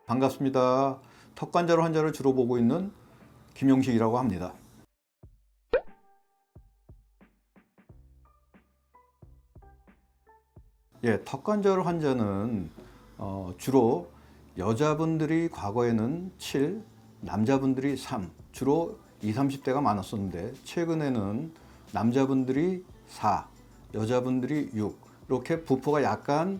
반갑습니다. 턱관절 환자를 주로 보고 있는 김용식이라고 합니다. 턱관절 환자는 주로 여자분들이 과거에는 7, 남자분들이 3, 주로 20, 30대가 많았었는데 최근에는 남자분들이 4, 여자분들이 6, 이렇게 부포가 약간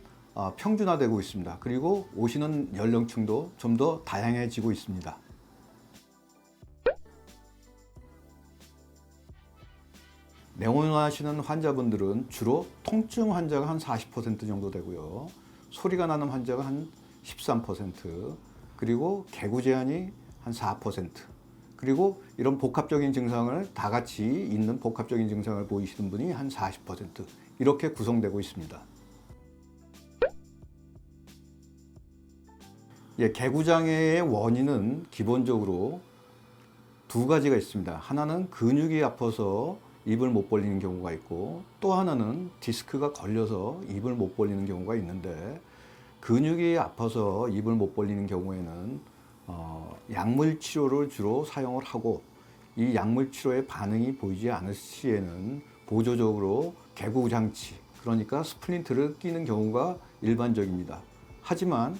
평준화되고 있습니다. 그리고 오시는 연령층도 좀 더 다양해지고 있습니다. 내원하시는 환자분들은 주로 통증 환자가 한 40% 정도 되고요. 소리가 나는 환자가 한 13%, 그리고 개구 제한이 한 4%, 그리고 이런 복합적인 증상을 다 같이 있는 복합적인 증상을 보이시는 분이 한 40%, 이렇게 구성되고 있습니다. 개구장애의 원인은 기본적으로 두 가지가 있습니다. 하나는 근육이 아파서 입을 못 벌리는 경우가 있고, 또 하나는 디스크가 걸려서 입을 못 벌리는 경우가 있는데, 근육이 아파서 입을 못 벌리는 경우에는 약물 치료를 주로 사용을 하고, 이 약물 치료의 반응이 보이지 않을 시에는 보조적으로 개구 장치, 그러니까 스플린트를 끼는 경우가 일반적입니다. 하지만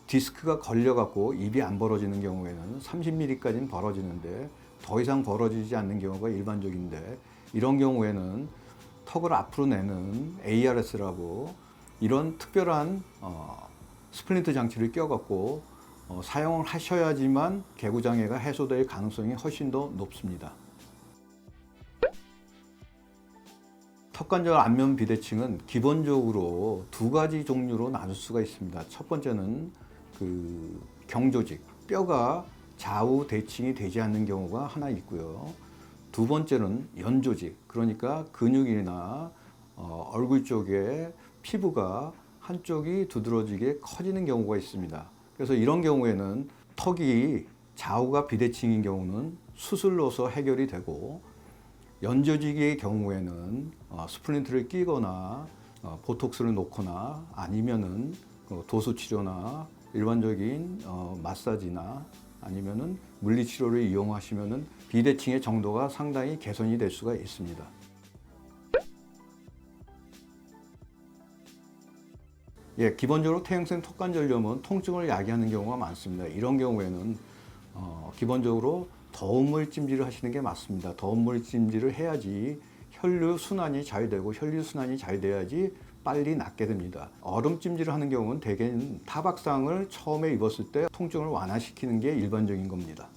디스크가 걸려갖고 입이 안 벌어지는 경우에는 30mm까지는 벌어지는데 더 이상 벌어지지 않는 경우가 일반적인데, 이런 경우에는 턱을 앞으로 내는 ARS라고 이런 특별한 스플린트 장치를 껴갖고 사용을 하셔야지만 개구장애가 해소될 가능성이 훨씬 더 높습니다. 턱관절 안면 비대칭은 기본적으로 두 가지 종류로 나눌 수가 있습니다. 첫 번째는 경조직, 뼈가 좌우 대칭이 되지 않는 경우가 하나 있고요. 두 번째는 연조직, 그러니까 근육이나 얼굴 쪽에 피부가 한쪽이 두드러지게 커지는 경우가 있습니다. 그래서 이런 경우에는 턱이 좌우가 비대칭인 경우는 수술로서 해결이 되고, 연조직의 경우에는 스플린트를 끼거나 보톡스를 놓거나 아니면은 도수 치료나 일반적인 마사지나 아니면은 물리치료를 이용하시면은 비대칭의 정도가 상당히 개선이 될 수가 있습니다. 기본적으로 퇴행성 턱관절염은 통증을 야기하는 경우가 많습니다. 이런 경우에는 기본적으로 더운 물 찜질을 하시는 게 맞습니다. 더운 물 찜질을 해야지 혈류 순환이 잘 되고, 혈류 순환이 잘 돼야지 빨리 낫게 됩니다. 얼음 찜질을 하는 경우는 대개는 타박상을 처음에 입었을 때 통증을 완화시키는 게 일반적인 겁니다.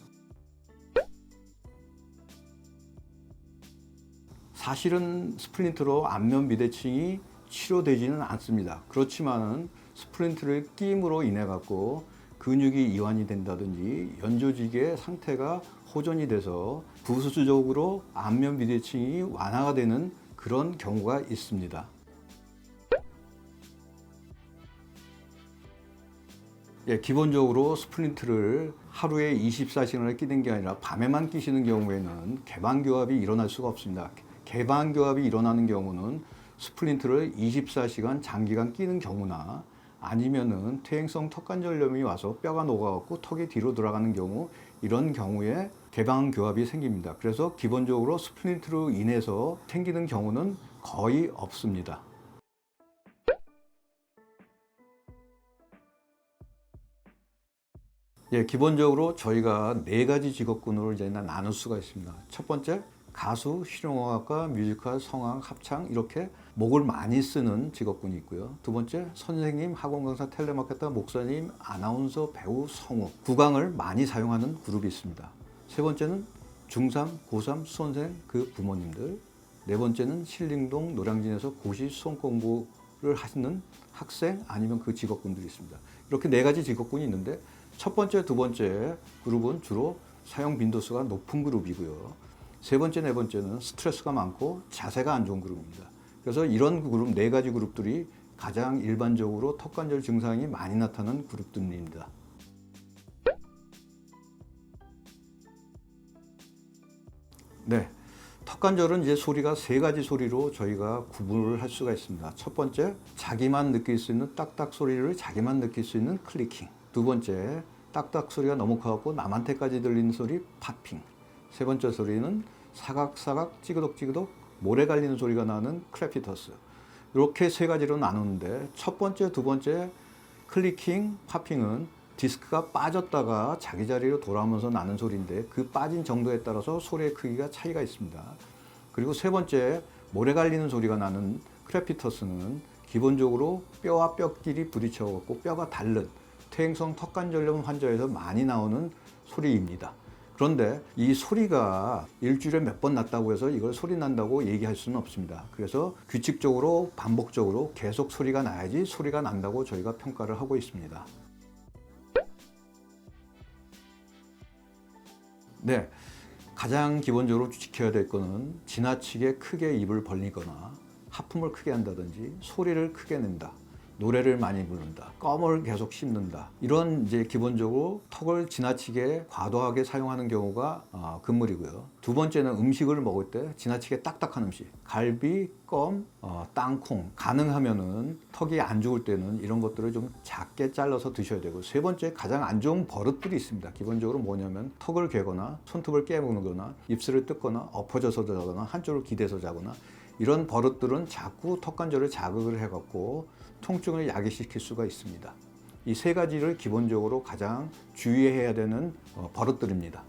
사실은 스플린트로 안면 비대칭이 치료되지는 않습니다. 그렇지만은 스플린트를 끼임으로 인해 갖고 근육이 이완이 된다든지 연조직의 상태가 호전이 돼서 부수적으로 안면 비대칭이 완화가 되는 그런 경우가 있습니다. 기본적으로 스플린트를 하루에 24시간을 끼는 게 아니라 밤에만 끼시는 경우에는 개방교합이 일어날 수가 없습니다. 개방교합이 일어나는 경우는 스플린트를 24시간 장기간 끼는 경우나 아니면은 퇴행성 턱관절염이 와서 뼈가 녹아갖고 턱이 뒤로 돌아가는 경우, 이런 경우에 개방교합이 생깁니다. 그래서 기본적으로 스플린트로 인해서 생기는 경우는 거의 없습니다. 기본적으로 저희가 네 가지 직업군으로 이제 나눌 수가 있습니다. 첫 번째, 가수, 실용음악가, 뮤지컬, 성악, 합창, 이렇게 목을 많이 쓰는 직업군이 있고요. 두 번째, 선생님, 학원 강사, 텔레마케터, 목사님, 아나운서, 배우, 성우, 국악을 많이 사용하는 그룹이 있습니다. 세 번째는 중3, 고3 수험생 그 부모님들. 네 번째는 신림동 노량진에서 고시 수험 공부를 하시는 학생 아니면 그 직업군들이 있습니다. 이렇게 네 가지 직업군이 있는데, 첫 번째, 두 번째 그룹은 주로 사용 빈도수가 높은 그룹이고요. 세 번째, 네 번째는 스트레스가 많고 자세가 안 좋은 그룹입니다. 그래서 이런 그룹, 네 가지 그룹들이 가장 일반적으로 턱관절 증상이 많이 나타나는 그룹들입니다. 턱관절은 이제 소리가 세 가지 소리로 저희가 구분을 할 수가 있습니다. 첫 번째, 자기만 느낄 수 있는 딱딱 소리를 자기만 느낄 수 있는 클리킹. 두 번째, 딱딱 소리가 너무 커갖고 남한테까지 들리는 소리 팝핑. 세 번째 소리는 사각사각 찌그덕찌그덕 모래 갈리는 소리가 나는 크레피터스. 이렇게 세 가지로 나누는데 첫 번째, 두 번째 클리킹, 팝핑은 디스크가 빠졌다가 자기 자리로 돌아오면서 나는 소리인데 그 빠진 정도에 따라서 소리의 크기가 차이가 있습니다. 그리고 세 번째, 모래 갈리는 소리가 나는 크레피터스는 기본적으로 뼈와 뼈끼리 부딪혀갖고 뼈가 닳는 퇴행성 턱관절염 환자에서 많이 나오는 소리입니다. 그런데 이 소리가 일주일에 몇 번 났다고 해서 이걸 소리 난다고 얘기할 수는 없습니다. 그래서 규칙적으로 반복적으로 계속 소리가 나야지 소리가 난다고 저희가 평가를 하고 있습니다. 네, 가장 기본적으로 지켜야 될 거는 지나치게 크게 입을 벌리거나 하품을 크게 한다든지 소리를 크게 낸다, 노래를 많이 부른다, 껌을 계속 씹는다, 이런 이제 기본적으로 턱을 지나치게 과도하게 사용하는 경우가 금물이고요. 두 번째는 음식을 먹을 때 지나치게 딱딱한 음식, 갈비, 껌, 땅콩, 가능하면은 턱이 안 좋을 때는 이런 것들을 좀 작게 잘라서 드셔야 되고, 세 번째 가장 안 좋은 버릇들이 있습니다. 기본적으로 뭐냐면 턱을 괴거나 손톱을 깨무거나 입술을 뜯거나 엎어져서 자거나 한쪽을 기대서 자거나, 이런 버릇들은 자꾸 턱관절을 자극을 해갖고 통증을 야기시킬 수가 있습니다. 이 세 가지를 기본적으로 가장 주의해야 되는 버릇들입니다.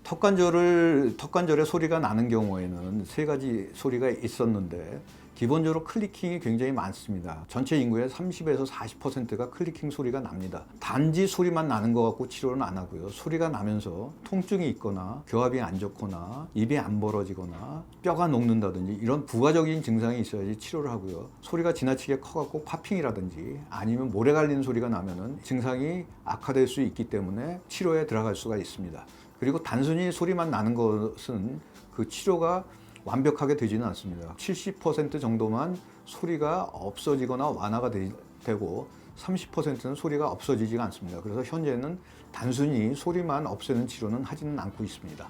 턱관절에 소리가 나는 경우에는 세 가지 소리가 있었는데 기본적으로 클리킹이 굉장히 많습니다. 전체 인구의 30에서 40%가 클리킹 소리가 납니다. 단지 소리만 나는 것 같고 치료는 안 하고요. 소리가 나면서 통증이 있거나 교합이 안 좋거나 입이 안 벌어지거나 뼈가 녹는다든지 이런 부가적인 증상이 있어야지 치료를 하고요. 소리가 지나치게 커갖고 팝핑이라든지 아니면 모래 갈리는 소리가 나면은 증상이 악화될 수 있기 때문에 치료에 들어갈 수가 있습니다. 그리고 단순히 소리만 나는 것은 그 치료가 완벽하게 되지는 않습니다. 70% 정도만 소리가 없어지거나 완화가 되고 30%는 소리가 없어지지가 않습니다. 그래서 현재는 단순히 소리만 없애는 치료는 하지는 않고 있습니다.